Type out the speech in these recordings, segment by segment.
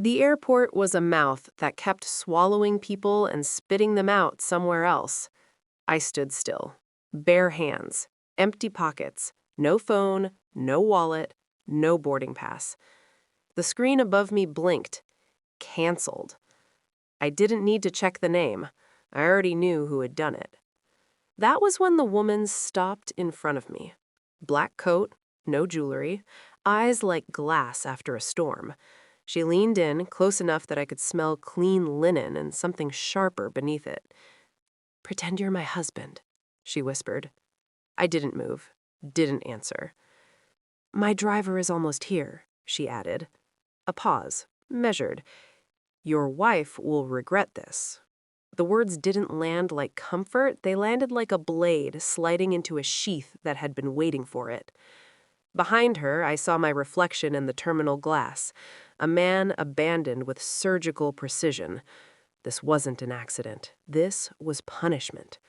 The airport was a mouth that kept swallowing people and spitting them out somewhere else. I stood still. Bare hands, empty pockets, no phone, no wallet, no boarding pass. The screen above me blinked. Canceled. I didn't need to check the name. I already knew who had done it. That was when the woman stopped in front of me. Black coat, no jewelry, eyes like glass after a storm. She leaned in, close enough that I could smell clean linen and something sharper beneath it. "Pretend you're my husband," she whispered. I didn't move, didn't answer. "My driver is almost here," she added. A pause, measured. "Your wife will regret this." The words didn't land like comfort, they landed like a blade sliding into a sheath that had been waiting for it. Behind her, I saw my reflection in the terminal glass, a man abandoned with surgical precision. This wasn't an accident. This was punishment.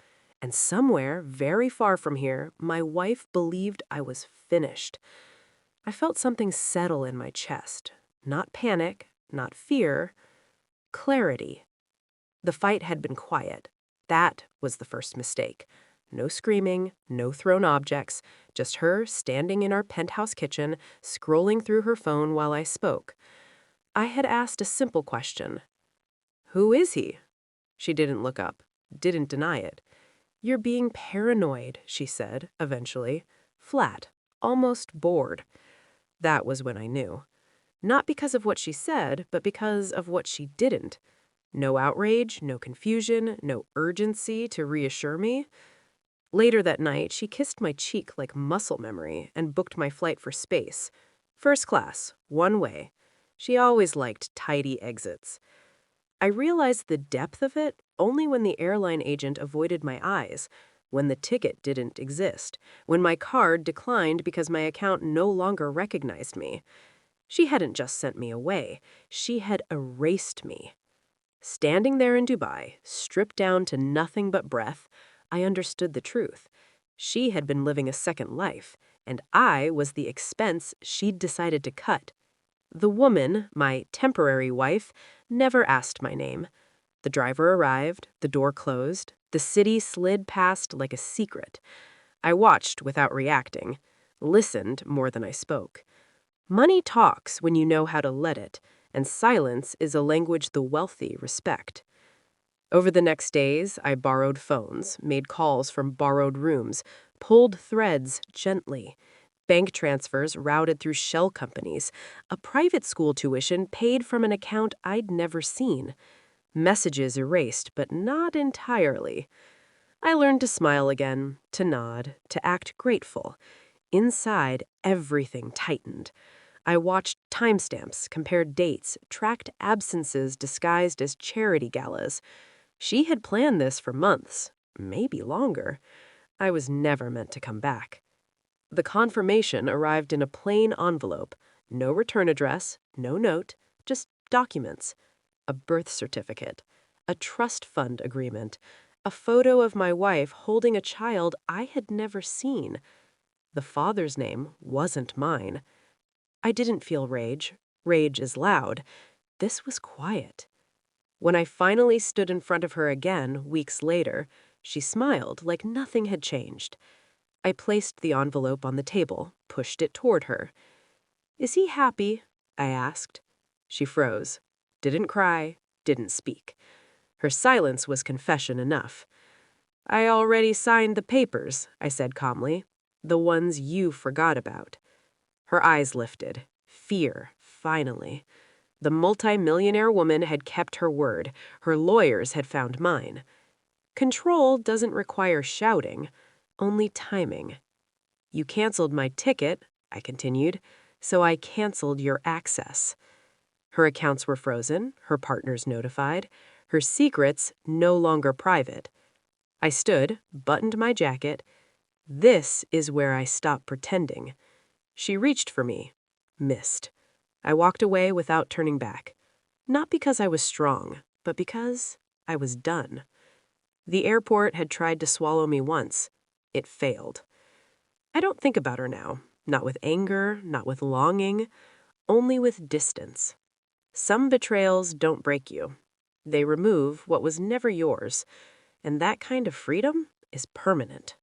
And somewhere, very far from here, my wife believed I was finished. I felt something settle in my chest. Not panic, not fear, clarity. The fight had been quiet. That was the first mistake. No screaming, no thrown objects, just her standing in our penthouse kitchen, scrolling through her phone while I spoke. I had asked a simple question. "Who is he?" She didn't look up, didn't deny it. "You're being paranoid," she said, eventually. Flat, almost bored. That was when I knew. Not because of what she said, but because of what she didn't. No outrage, no confusion, no urgency to reassure me. Later that night, she kissed my cheek like muscle memory and booked my flight for space. First class, one way. She always liked tidy exits. I realized the depth of it only when the airline agent avoided my eyes, when the ticket didn't exist, when my card declined because my account no longer recognized me. She hadn't just sent me away. She had erased me. Standing there in Dubai, stripped down to nothing but breath, I understood the truth. She had been living a second life, and I was the expense she'd decided to cut. The woman, my temporary wife, never asked my name. The driver arrived, the door closed, the city slid past like a secret. I watched without reacting, listened more than I spoke. Money talks when you know how to let it, and silence is a language the wealthy respect. Over the next days, I borrowed phones, made calls from borrowed rooms, pulled threads gently. Bank transfers routed through shell companies, a private school tuition paid from an account I'd never seen. Messages erased, but not entirely. I learned to smile again, to nod, to act grateful. Inside, everything tightened. I watched timestamps, compared dates, tracked absences disguised as charity galas. She had planned this for months, maybe longer. I was never meant to come back. The confirmation arrived in a plain envelope. No return address, no note, just documents. A birth certificate, a trust fund agreement, a photo of my wife holding a child I had never seen. The father's name wasn't mine. I didn't feel rage. Rage is loud. This was quiet. When I finally stood in front of her again, weeks later, she smiled like nothing had changed. I placed the envelope on the table, pushed it toward her. "Is he happy?" I asked. She froze. Didn't cry, didn't speak. Her silence was confession enough. "I already signed the papers," I said calmly. "The ones you forgot about." Her eyes lifted. Fear, finally. The multimillionaire woman had kept her word. Her lawyers had found mine. Control doesn't require shouting, only timing. "You canceled my ticket," I continued, "so I canceled your access." Her accounts were frozen, her partners notified, her secrets no longer private. I stood, buttoned my jacket. This is where I stopped pretending. She reached for me, missed. I walked away without turning back. Not because I was strong, but because I was done. The airport had tried to swallow me once. It failed. I don't think about her now, not with anger, not with longing, only with distance. Some betrayals don't break you. They remove what was never yours, and that kind of freedom is permanent.